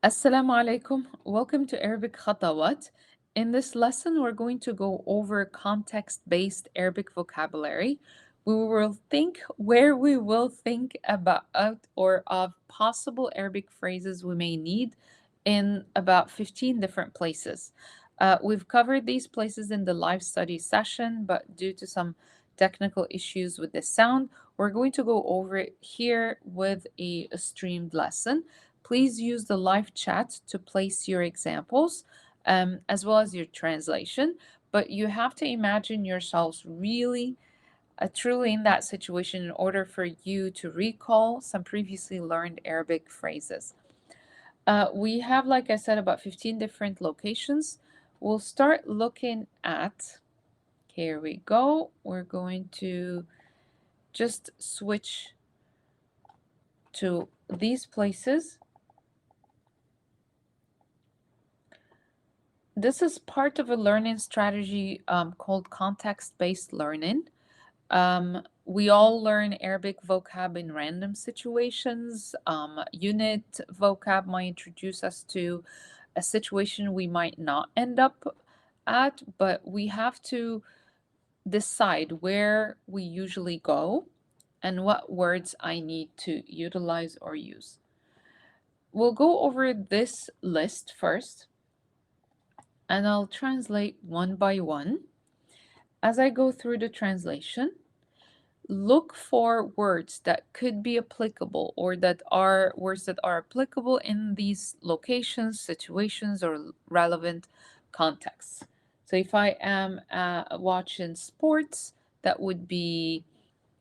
Assalamu alaikum. Welcome to Arabic Khatawat. In this lesson, we're going to go over context-based Arabic vocabulary. We will think about or of possible Arabic phrases we may need in about 15 different places. We've covered these places in the live study session, but due to some technical issues with the sound, we're going to go over it here with a streamed lesson. Please use the live chat to place your examples as well as your translation. But you have to imagine yourselves really, truly in that situation in order for you to recall some previously learned Arabic phrases. We have, like I said, about 15 different locations. We'll start looking at, here we go. We're going to just switch to these places. This is part of a learning strategy called context-based learning. We all learn Arabic vocab in random situations. Unit vocab might introduce us to a situation we might not end up at, but we have to decide where we usually go and what words I need to utilize or use. We'll go over this list first, and I'll translate one by one. As I go through the translation, look for words that could be applicable or that are words that are applicable in these locations, situations, or relevant contexts. So if I am watching sports, that would be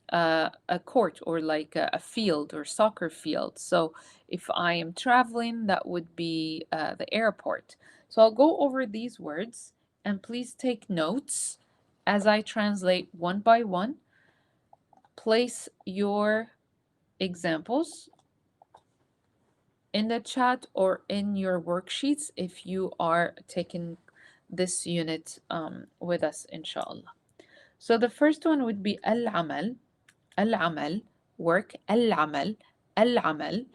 a court or like a field or soccer field. So if I am traveling, that would be the airport. So I'll go over these words and please take notes as I translate one by one. Place your examples in the chat or in your worksheets if you are taking this unit with us, inshallah. So the first one would be al-amal, al-amal, work, al-amal, al-amal,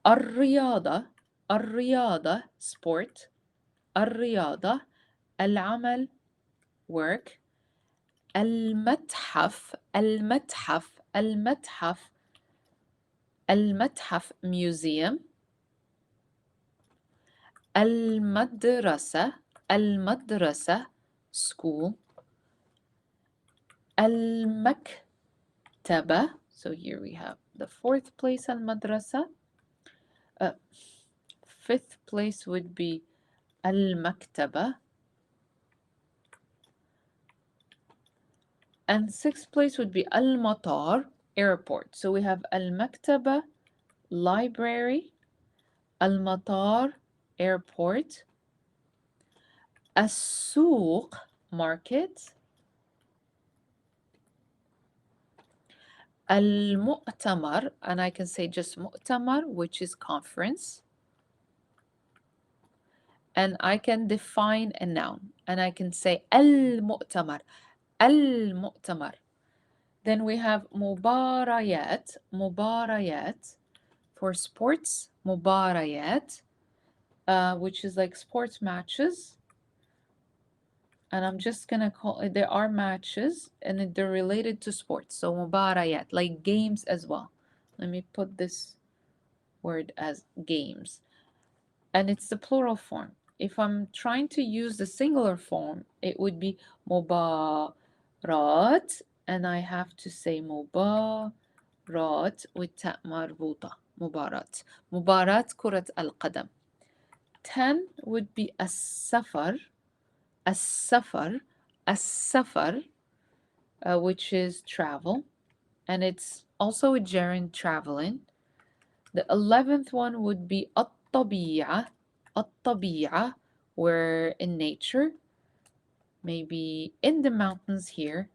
الرياضة, الرياضة, sport, الرياضة, العمل, work, المتحف, المتحف, المتحف, المتحف, museum, المدرسة, المدرسة, school, المكتبة, so here we have the fourth place, المدرسة. Fifth place would be المكتبة. And sixth place would be المطار, airport. So we have المكتبة, library, المطار, airport, السوق, market, المؤتمر, and I can say just مؤتمر, which is conference. And I can define a noun, and I can say المؤتمر, المؤتمر. Then we have مباريات, مباريات for sports, مباريات, which is like sports matches. And I'm just gonna call it, there are matches and they're related to sports. So مباريات, like games as well. Let me put this word as games. And it's the plural form. If I'm trying to use the singular form, it would be مبارات, and I have to say مبارات with تاء مربوطة. مباراة. مباراة كرة القدم. 10 would be السفر. السفر. السفر, which is travel. And it's also a gerund, traveling. The 11th one would be الطبيعة. الطبيعة, where in nature, maybe in the mountains here.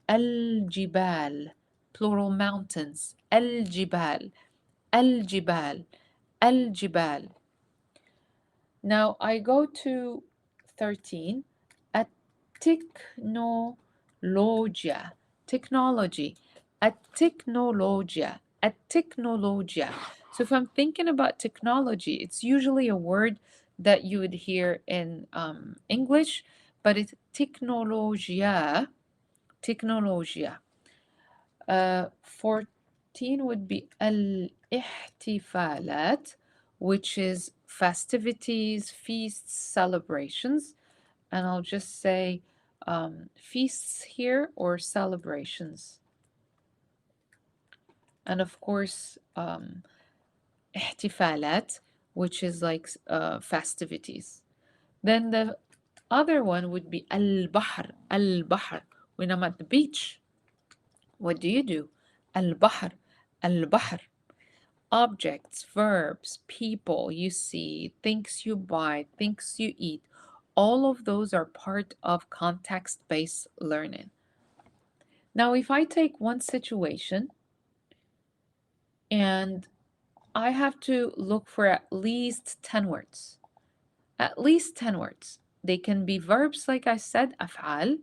الجبال, plural mountains. الجبال. الجبال. الجبال. Now I go to 13. التكنولوجيا, technology. التكنولوجيا, التكنولوجيا. So if I'm thinking about technology, it's usually a word that you would hear in English, but it's teknolojia, teknolojia. 14 would be الاحتفالات, which is festivities, feasts, celebrations. And I'll just say feasts here or celebrations. And of course, احتفالات, which is like festivities. Then the other one would be البحر, البحر. When I'm at the beach, what do you do? البحر, البحر. Objects, verbs, people you see, things you buy, things you eat, all of those are part of context-based learning. Now, if I take one situation and I have to look for at least 10 words, at least 10 words. They can be verbs, like I said, أفعال.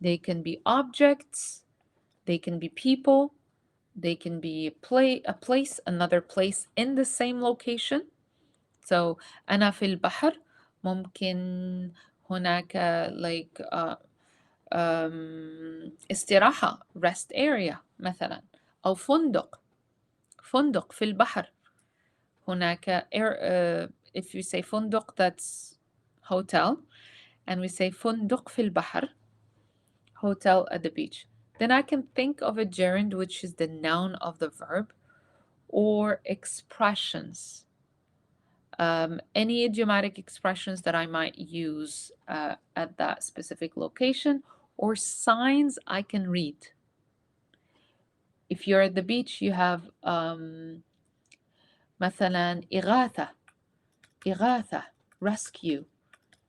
They can be objects. They can be people. They can be a place, another place in the same location. So أنا في البحر. ممكن هناك like استراحة, rest area مثلا, أو فندق, فندق في البحر. هناك if you say فندق, that's hotel, and we say فندق في البحر, hotel at the beach. Then I can think of a gerund, which is the noun of the verb, or expressions. Any idiomatic expressions that I might use at that specific location, or signs I can read. If you're at the beach, you have مثلا إغاثة, إغاثة, rescue,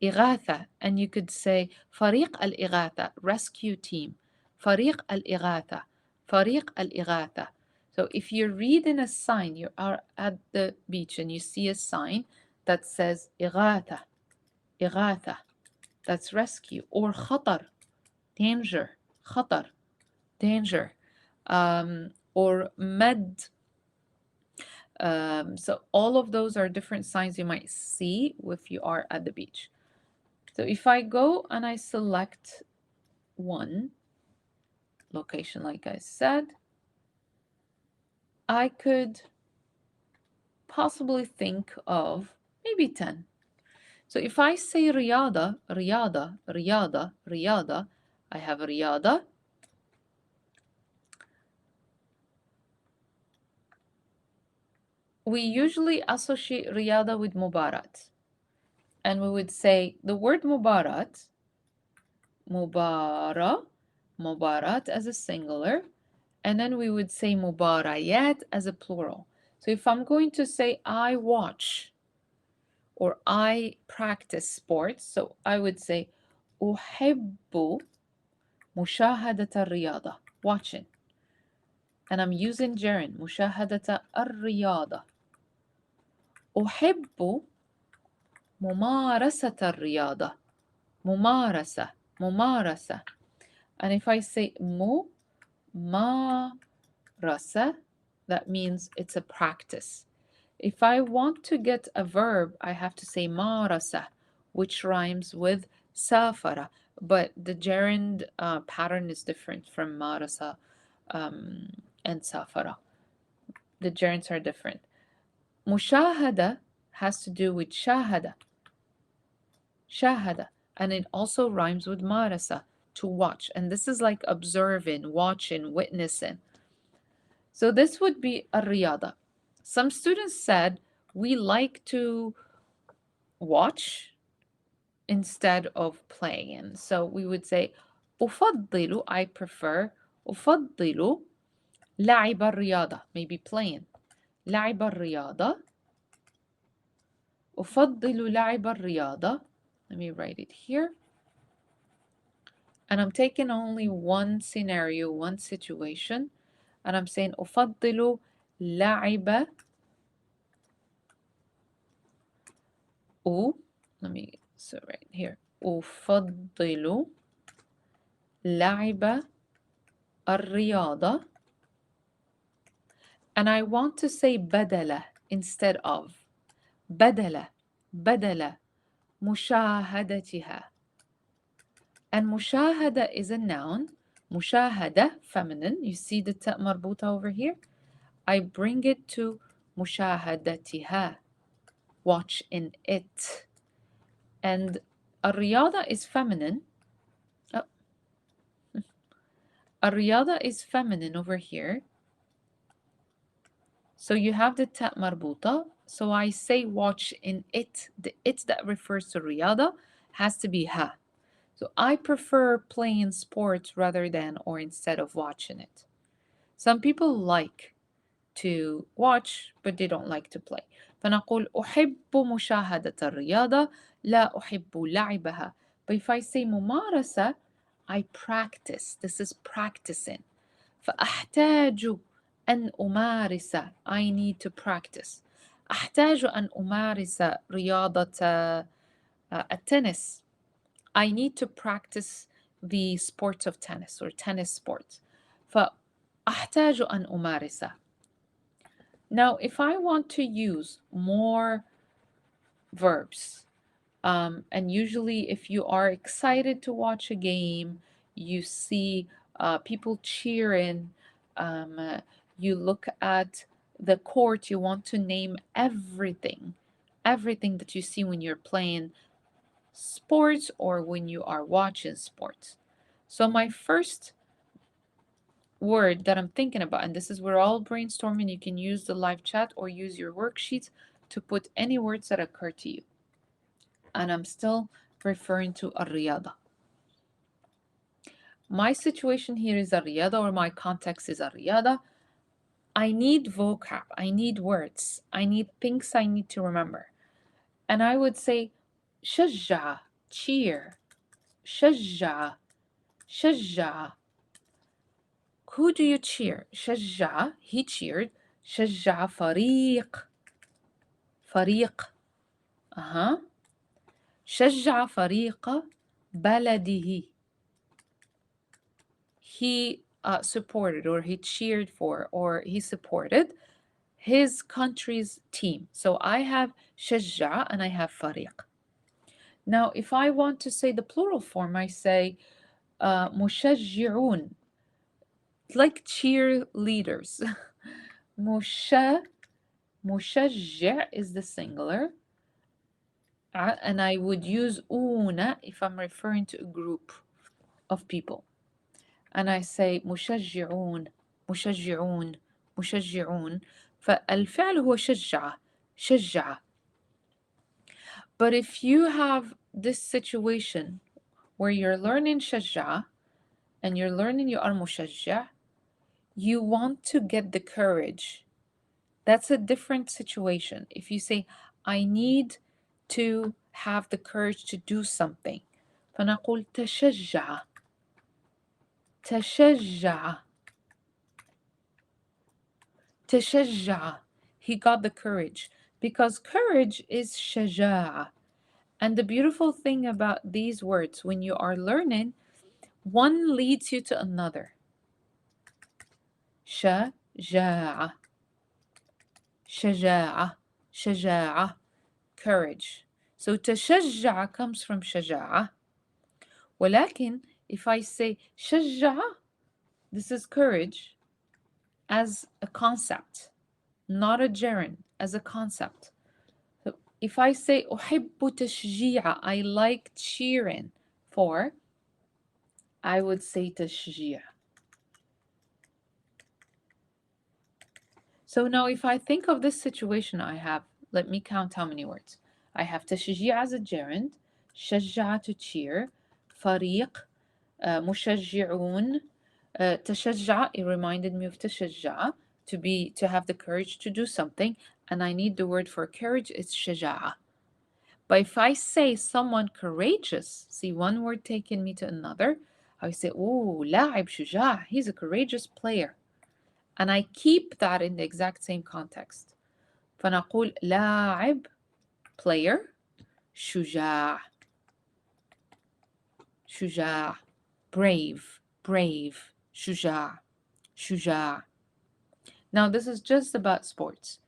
إغاثة, and you could say فريق الإغاثة, rescue team, فريق الإغاثة, فريق الإغاثة. So if you're reading a sign, you are at the beach and you see a sign that says إغاثة, إغاثة, that's rescue, or خطر, danger, خطر, danger, or مد. So all of those are different signs you might see if you are at the beach. So if I go and I select one location, like I said, I could possibly think of maybe 10. So if I say رياضة, رياضة, رياضة, رياضة, I have رياضة. We usually associate رياضة with مباراة. And we would say the word مباراة, مباراة, مباراة as a singular, and then we would say مباريات as a plural. So if I'm going to say I watch or I practice sports, so I would say أحب مشاهدة الرياضة, watching. And I'm using gerund, مشاهدة الرياضة. أحب ممارسة الرياضة, ممارسة, ممارسة. And if I say ممارسة, that means it's a practice. If I want to get a verb, I have to say مارسة, which rhymes with سافر, but the gerund pattern is different from مارسة and سافر. The gerunds are different. مشاهدة has to do with شاهد, شاهد, and it also rhymes with مارسة, to watch. And this is like observing, watching, witnessing. So this would be الرياضة. Some students said we like to watch instead of playing. So we would say أفضل, I prefer, أفضل لعب الرياضة, maybe playing. لعب الرياضة. أفضل لعب الرياضة. Let me write it here. And I'm taking only one scenario, one situation. And I'm saying أفضل لعب let me so right here أفضل لعب الرياضة. and I want to say بدل instead of. بدل بدل مشاهدتها. And مشاهدة is a noun. مشاهدة feminine. You see the تاء مربوطة over here? I bring it to مشاهدتها. Watch in it. And الرياضة is feminine. Oh, الرياضة is feminine over here. So you have the تاء مربوطة. So I say watch in it. The it that refers to رياضة has to be ha. So I prefer playing sports rather than or instead of watching it. Some people like to watch but they don't like to play. فنقول أحب مشاهدة الرياضة لا أحب لعبها. But if I say ممارسة, I practice. This is practicing. فأحتاج أن أمارس. I need to practice. أحتاج أن أمارس رياضة التنس. I need to practice the sport of tennis or tennis sport. فأحتاج أن أمارس. Now, if I want to use more verbs, and usually if you are excited to watch a game, you see people cheering, you look at the court, you want to name everything that you see when you're playing sports or when you are watching sports. So my first word that I'm thinking about, and this is where all brainstorming, you can use the live chat or use your worksheets to put any words that occur to you. And I'm still referring to الرياضة. My situation here is الرياضة, or my context is الرياضة. I need vocab, I need words, I need things I need to remember. And I would say شجع, cheer, شجع, شجع. Who do you cheer? شجع, he cheered. شجع فريق. فريق. شجع فريق بلده. He supported or he cheered for or he supported his country's team. So I have شجع and I have فريق. Now, if I want to say the plural form, I say مشجعون, like cheerleaders. مشجع is the singular, and I would use una if I'm referring to a group of people. And I say مشجعون, مشجعون, مشجعون. فالفعل هو شجع, شجع. But if you have this situation where you're learning شجع and you're learning you are مشجع, you want to get the courage. That's a different situation. If you say, I need to have the courage to do something. فنقول تشجع. تشجع. تشجع. He got the courage. Because courage is شجاعة. And the beautiful thing about these words, when you are learning, one leads you to another. شجاعة. شجاعة. شجاعة. Courage. So تشجع comes from شجاعة. ولكن if I say شجع, this is courage as a concept, not a gerund, as a concept. So if I say أحب تشجيع, I like cheering for, I would say تشجيع. So now if I think of this situation I have, let me count how many words. I have تشجيع as a gerund, شجع to cheer, فريق, مشجعون, تشجع, it reminded me of تشجع, to have the courage to do something, and I need the word for courage, it's شجاعة. But if I say someone courageous, see one word taking me to another, I say, oh, لاعب شجاع, he's a courageous player. And I keep that in the exact same context. فنقول لاعب, player, شجاع. شجاع. Brave, brave. شجاع. شجاع. Now, this is just about sports.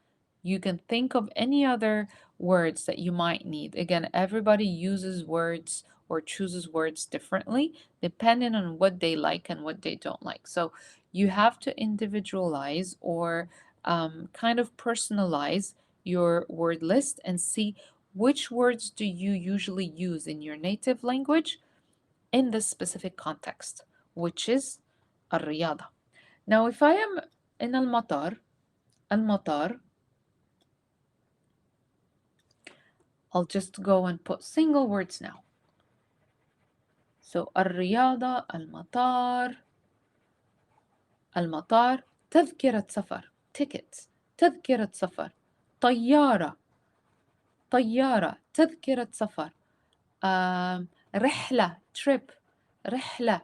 You can think of any other words that you might need. Again, everybody uses words or chooses words differently depending on what they like and what they don't like. So you have to individualize or kind of personalize your word list and see which words do you usually use in your native language in this specific context, which is الرياضة. Now, if I am in المطار, I'll just go and put single words now. So الرياضة المطار تذكرة سفر tickets تذكرة سفر طيارة تذكرة سفر رحلة trip رحلة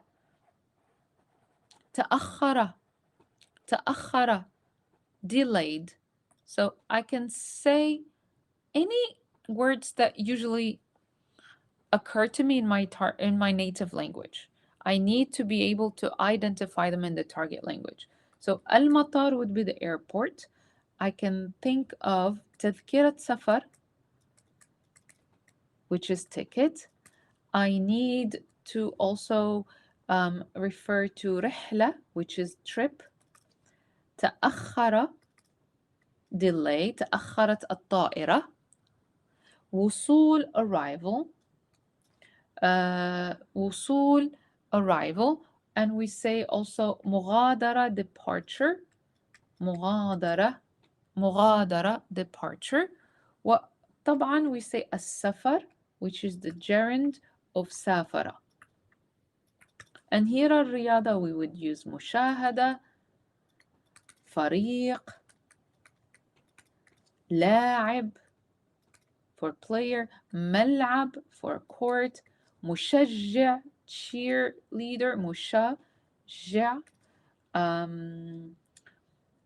تأخر delayed. So I can say any words that usually occur to me in my native language. I need to be able to identify them in the target language. So al-matar would be the airport. I can think of تذكرة سفر, which is ticket. I need to also refer to رحلة, which is trip. تأخر, delay. تأخرت الطائرة. وصول, arrival. وصول, arrival. And we say also مغادرة, departure. مغادرة departure. وطبعا we say السفر, which is the gerund of سافر. And here الرياضة we would use مشاهدة, فريق, لاعب for player, ملعب for court, مشجع cheerleader, مشجع.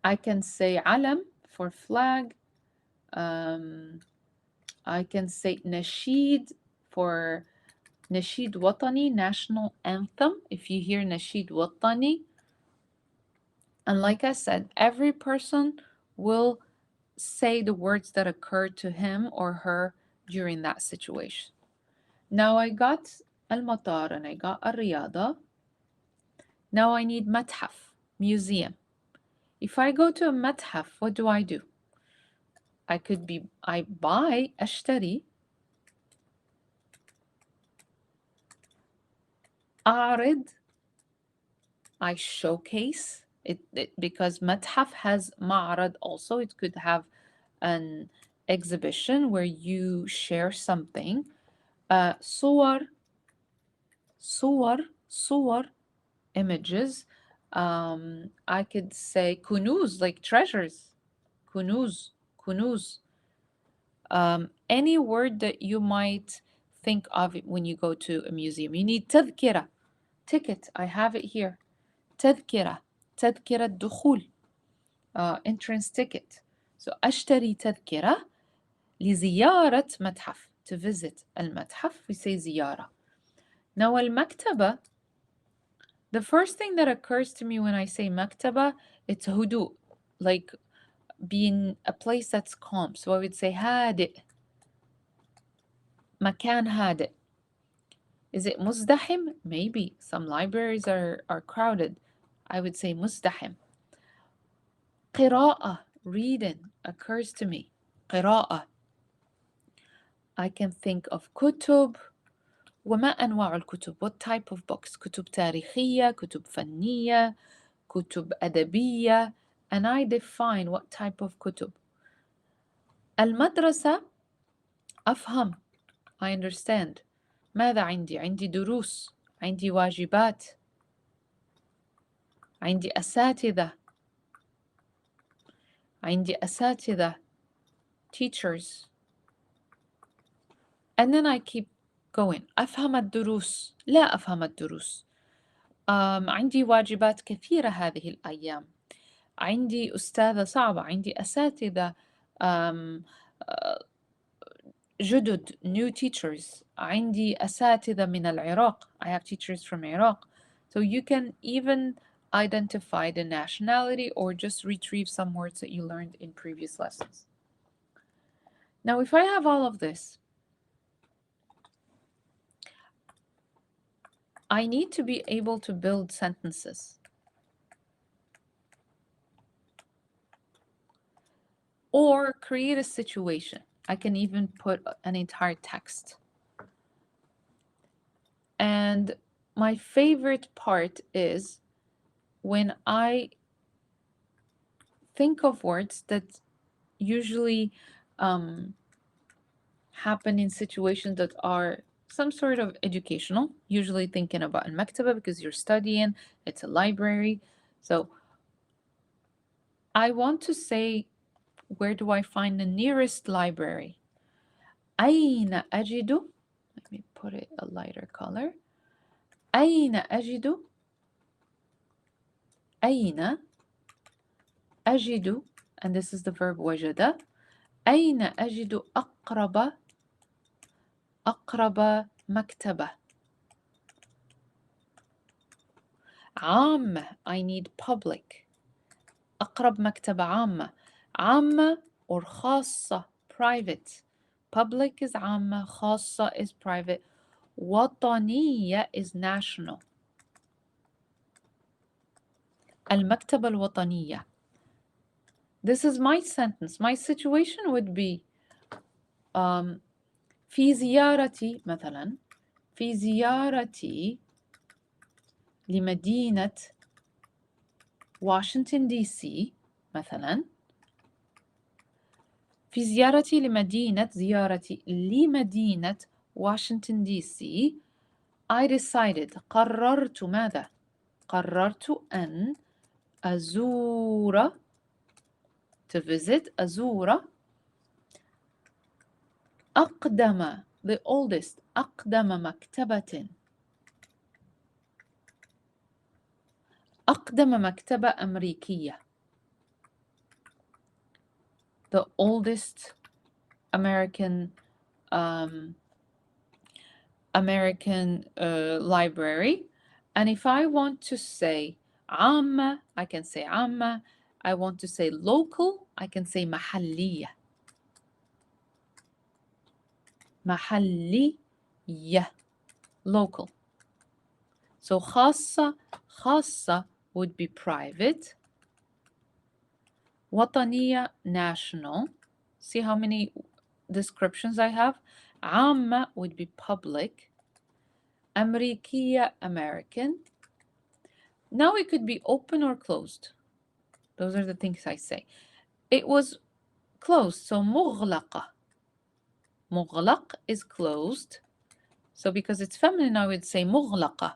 I can say علم for flag. I can say نشيد for نشيد وطني, national anthem. If you hear نشيد وطني, and like I said, every person will say the words that occur to him or her during that situation. Now I got المطار and I got الرياضة. Now I need متحف, museum. If I go to a متحف, what do? I buy, أشتري. أعرض, I showcase it, because متحف has معرض also. It could have an exhibition where you share something. صور, images. I could say كنوز, like treasures. كنوز. Any word that you might think of when you go to a museum. You need تذكرة, ticket. I have it here. تذكرة دخول, entrance ticket. So أشتري تذكرة لزيارة متحف, to visit المتحف. We say زيارة. Now المكتبة, the first thing that occurs to me when I say مكتبة, it's هدوء, like being a place that's calm. So I would say هادئ, مكان هادئ. Is it مزدحم? Maybe. Some libraries are crowded. I would say مزدحم. قراءة, reading, occurs to me. قراءة. I can think of كتب. وما أنواع الكتب? What type of books? كتب تاريخية, كتب فنية, كتب أدبية. And I define what type of كتب. المدرسة, أفهم, I understand. ماذا عندي؟ عندي دروس, عندي واجبات, عندي أساتذة, teachers. And then I keep going. أفهم الدروس, لا أفهم الدروس. عندي واجبات كثيرة هذه الأيام. عندي أستاذة صعبة, عندي أساتذة جدد, new teachers. عندي أساتذة من العراق. I have teachers from Iraq. So you can even identify the nationality, or just retrieve some words that you learned in previous lessons. Now, if I have all of this, I need to be able to build sentences or create a situation. I can even put an entire text. And my favorite part is when I think of words that usually happen in situations that are some sort of educational, usually thinking about al-maktaba because you're studying, it's a library. So I want to say, where do I find the nearest library? أين أجد? Let me put it a lighter color. أين أجد? أين أجد? And this is the verb وجد. أين أجد أقرب مكتبة؟ عامة, I need public. أقرب مكتبة عامة. عامة or خاصة, private. Public is عامة, خاصة is private. وطنية is national. المكتبة الوطنية. This is my sentence. My situation would be في زيارتي مثلا في زيارتي لمدينة واشنطن دي سي مثلا في زيارتي لمدينة واشنطن دي سي I decided قررت ماذا؟ قررت أن أزور to visit أزور أقدم the oldest أقدم مكتبة أمريكية the oldest American library. And if I want to say عامة, I can say عامة. I want to say local, I can say محلية. محلية, local. So خاصة would be private. وطنية, national. See how many descriptions I have? عامة would be public. أمريكية, American. Now it could be open or closed. Those are the things I say. It was closed, so مغلقة. مغلق is closed. So because it's feminine, I would say مغلقة.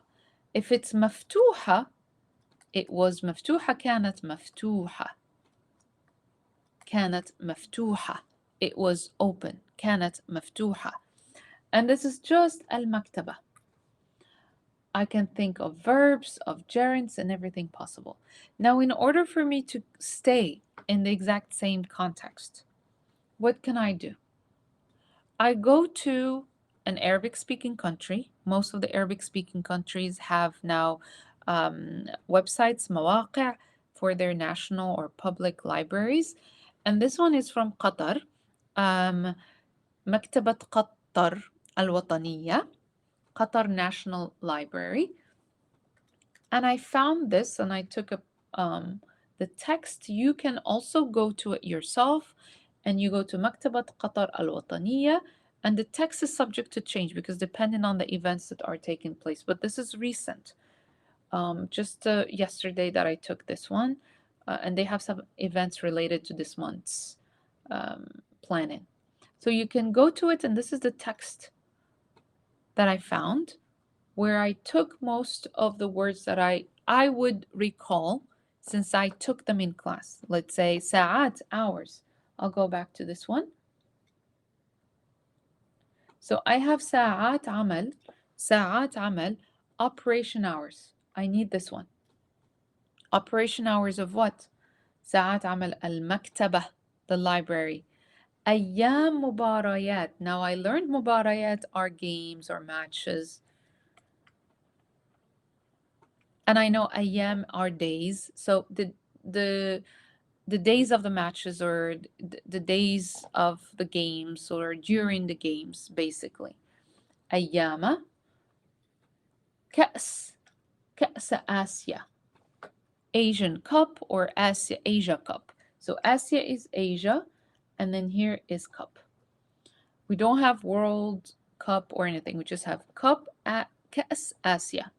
If it's مفتوحة, it was مفتوحة, كانت مفتوحة. كانت مفتوحة. It was open. كانت مفتوحة. And this is just المكتبة. I can think of verbs, of gerunds, and everything possible. Now, in order for me to stay in the exact same context, what can I do? I go to an Arabic-speaking country. Most of the Arabic-speaking countries have now websites, مواقع, for their national or public libraries. And this one is from Qatar. مكتبة قطر الوطنية, Qatar National Library. And I found this and I took the text. You can also go to it yourself and you go to مكتبة قطر الوطنية, and the text is subject to change because depending on the events that are taking place. But this is recent, just yesterday that I took this one, and they have some events related to this month's planning. So you can go to it, and this is the text that I found, where I took most of the words that I would recall since I took them in class. Let's say ساعات, hours. I'll go back to this one. So I have ساعات عمل, operation hours. I need this one. Operation hours of what? ساعات عمل المكتبة, the library. أيام مباريات. Now I learned مباريات are games or matches. And I know أيام are days. So the the days of the matches or the days of the games or during the games basically. أيام كأس كأس آسيا. Asian Cup or Asia Cup. So Asia is Asia, and then here is Cup. We don't have World Cup or anything. We just have Cup at كأس آسيا.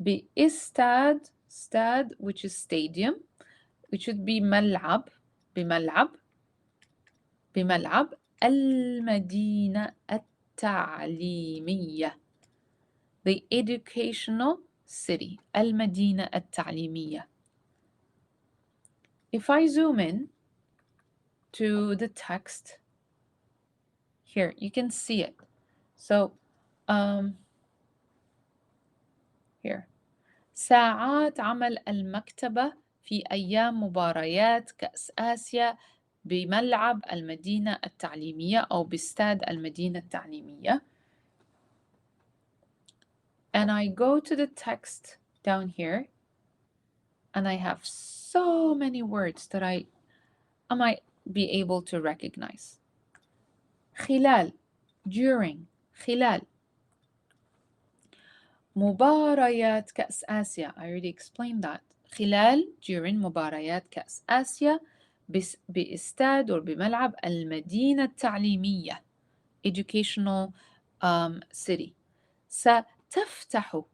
باستاد stad, which is stadium, which should be ملعب بملعب بملعب المدينة التعليمية, the educational city, المدينة التعليمية. If I zoom in to the text here, you can see it. So here ساعات عمل المكتبة في أيام مباريات كأس آسيا بملعب المدينة التعليمية أو باستاد المدينة التعليمية. And I go to the text down here and I have so many words that I might be able to recognize. خلال, during, خلال. مباريات كأس آسيا, I already explained that. خلال, during مباريات كأس آسيا باستاد أو بملعب المدينة التعليمية, educational city. ستفتح,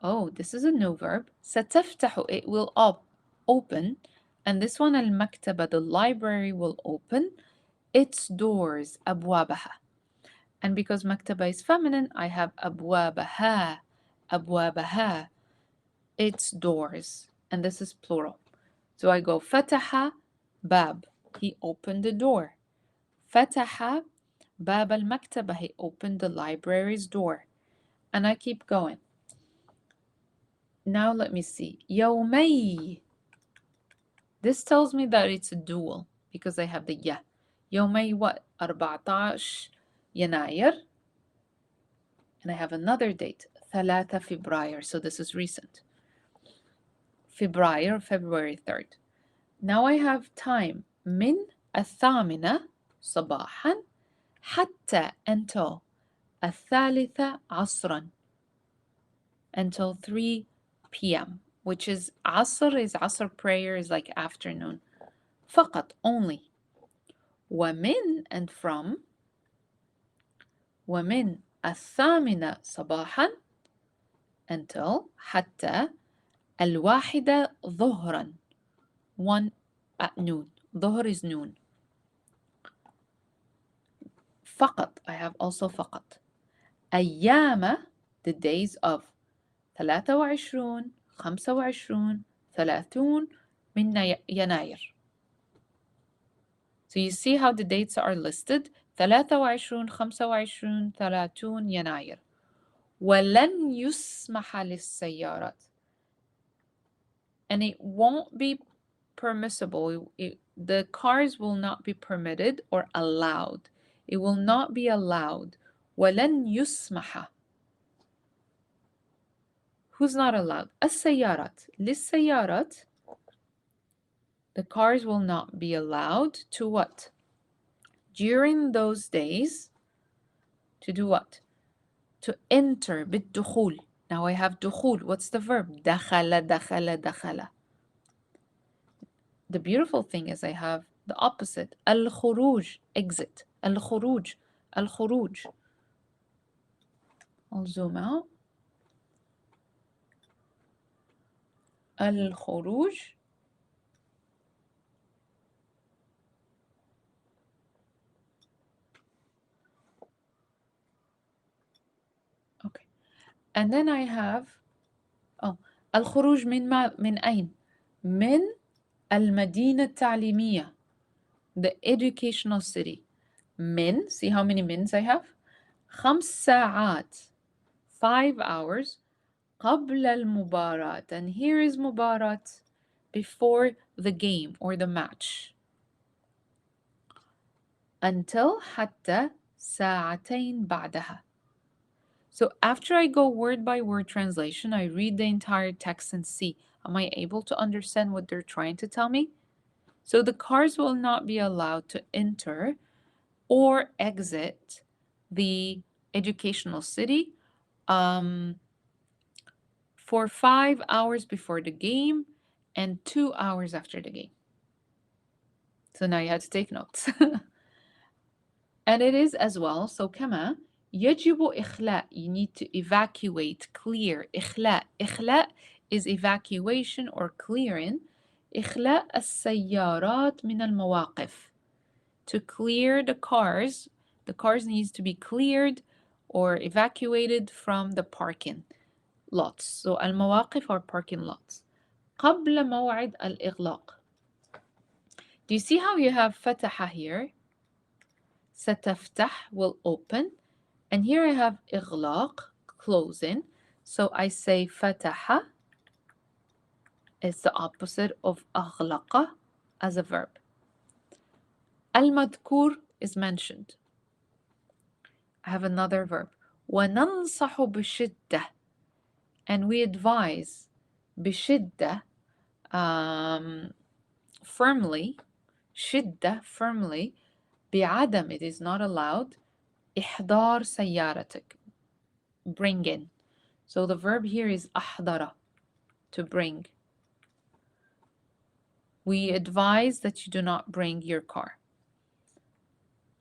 oh, this is a new verb. ستفتح, it will open, and this one المكتبة, the library will open its doors, أبوابها. And because maktaba is feminine, I have أبوابها, أبوابها, its doors. And this is plural. So I go فتح باب, he opened the door. فتح باب المكتبة, he opened the library's door. And I keep going. Now let me see. يومي. This tells me that it's a dual because I have the ya. يومي what? 14 يناير. And I have another date, 3 فبراير. So this is recent. فبراير, February 3rd. Now I have time من 8 صباحا حتى until 3 عصرا, until 3 p.m., which is عصر prayer is like afternoon. فقط, only. ومن and from, ومن 8 صباحا until حتى 1 ظهرا, 1 at noon. ظهر is noon. فقط, I have also فقط. أيام, the days of 23 25 30 من يناير. So you see how the dates are listed. 23 25 30 يناير. ولن يسمح للسيارات. And it won't be permissible. The cars will not be permitted or allowed. It will not be allowed. ولن يسمح. Who's not allowed? السيارات. للسيارات. The cars will not be allowed to what? During those days, to do what? To enter, بالدخول. Now I have دخول. What's the verb? دخل, دخل, دخل. The beautiful thing is I have the opposite. الخروج, exit. الخروج, الخروج. I'll zoom out. الخروج. Okay. And then I have, الخروج من أين؟ من المدينة التعليمية, the educational city. من, see how many mins I have? 5 ساعات, 5 hours, قبل المباراة. And here is مباراة, before the game or the match. Until حتى ساعتين بعدها. So after I go word by word translation, I read the entire text and see, am I able to understand what they're trying to tell me? So the cars will not be allowed to enter or exit the educational city um, for 5 hours before the game and 2 hours after the game. So now you have to take notes. And it is as well. So كما يجب إخلاء. You need to evacuate, clear. إخلاء. إخلاء is evacuation or clearing. إخلاء السيارات من المواقف. To clear the cars. The cars needs to be cleared or evacuated from the parking lots. So المواقف are parking lots. قبل موعد الإغلاق. Do you see how you have فتح here? ستفتح will open. And here I have إغلاق, closing. So I say فتح is the opposite of أغلق as a verb. المذكور is mentioned. I have another verb. وننصح بشدة. And we advise بشدة firmly. شدة firmly. بعدم it is not allowed. إحضار سيارتك. Bring in. So the verb here is أحضر, to bring. We advise that you do not bring your car.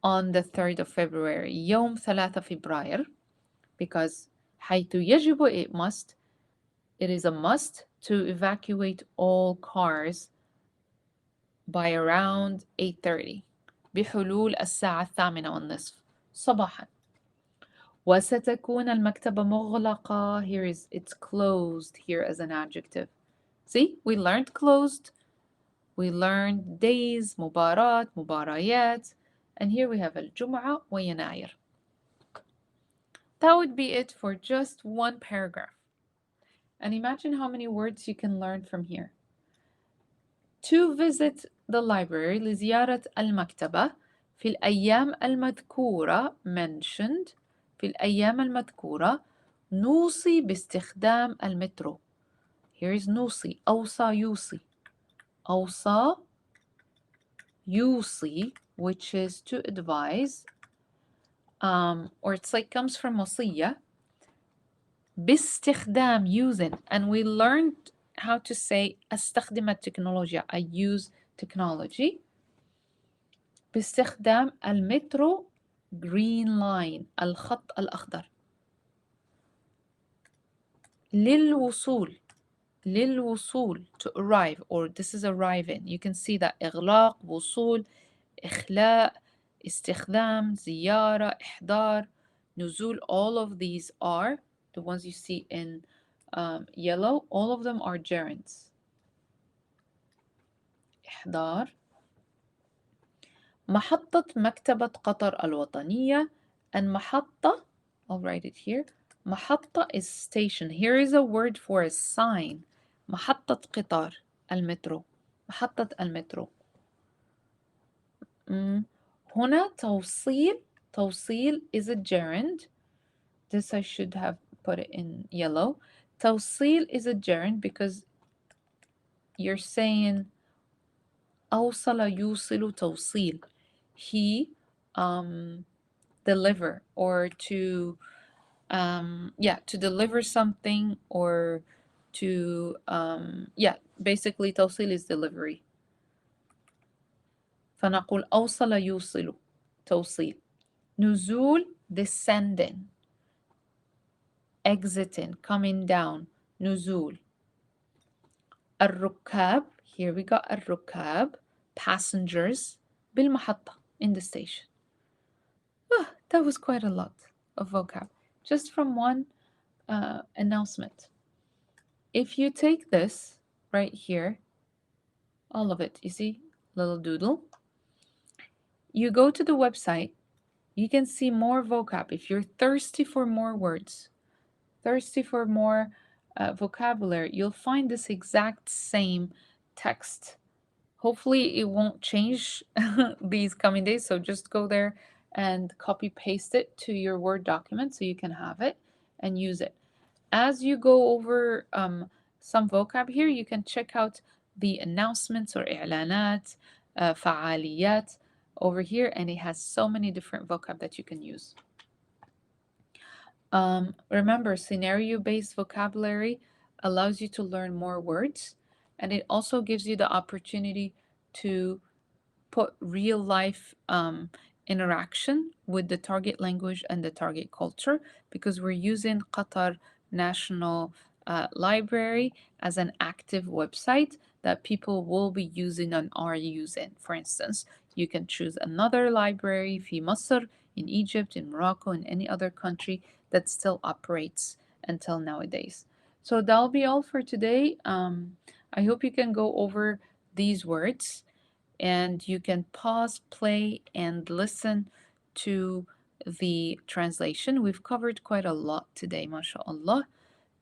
On the 3rd of February, يوم 3 فبراير, because حيث يجب it must, it is a must to evacuate all cars by around 8:30 بحلول الساعة 8:30 صباحا. وستكون المكتبة مغلقة. Here is it's closed here as an adjective. See, we learned closed. We learned days, مباراة, مباريات. And here we have الجمعة ويناير. That would be it for just one paragraph. And imagine how many words you can learn from here. To visit the library لزيارة المكتبة في الأيام المذكورة mentioned في الأيام المذكورة نوصي باستخدام المترو. Here is نوصي. أوصى يوصي. أوصى يوصي, which is to advise, or it's like comes from وصية. باستخدام using, and we learned how to say أستخدم التكنولوجيا. I use technology. باستخدام المترو green line الخط الأخضر. للوصول to arrive, or this is arriving. You can see that إغلاق, وصول, إخلاء, استخدام, زيارة, إحضار, نزول. All of these are the ones you see in yellow. All of them are gerunds. إحضار. محطة مكتبة قطر الوطنية. And محطة, I'll write it here. محطة is station. Here is a word for a sign. محطة قطار المترو. محطة المترو. هنا توصيل. توصيل is a gerund. This I should have put it in yellow. توصيل is a gerund because you're saying أوصل يوصل توصيل. He deliver, or to to deliver something, or to basically توصيل is delivery. فنقول أوصل يوصل توصيل. نزول descending, exiting, coming down. نزول. الركاب, here we got الركاب, passengers. بالمحطة, in the station. That was quite a lot of vocab just from one announcement. If you take this right here, all of it, you see, little doodle, you go to the website, you can see more vocab. If you're thirsty for more words, thirsty for more vocabulary, you'll find this exact same text. Hopefully it won't change these coming days, so just go there and copy paste it to your Word document so you can have it. and use it. As you go over some vocab here, you can check out the announcements or إعلانات, فعاليات over here, and it has so many different vocab that you can use. Remember, scenario-based vocabulary allows you to learn more words, and it also gives you the opportunity to put real life interaction with the target language and the target culture, because we're using Qatar National Library as an active website that people will be using and are using. For instance, you can choose another library في مصر, in Egypt, in Morocco, in any other country that still operates until nowadays. So that'll be all for today. I hope you can go over these words and you can pause, play, and listen to the translation. We've covered quite a lot today, mashallah.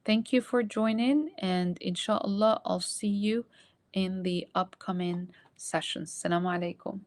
Thank you for joining, and inshallah, I'll see you in the upcoming sessions. Assalamu alaikum.